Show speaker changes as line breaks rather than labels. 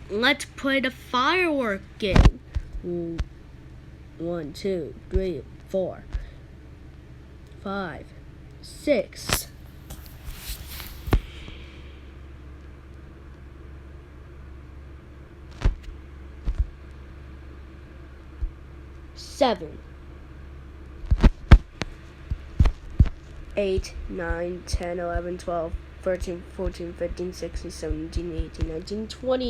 Let's play the firework game. 1, 2, 3, 4, 5, 6. Seven, 8, 9, 10, 11, 12, 13, 14, 15, 16, 17, 18, 19, 20.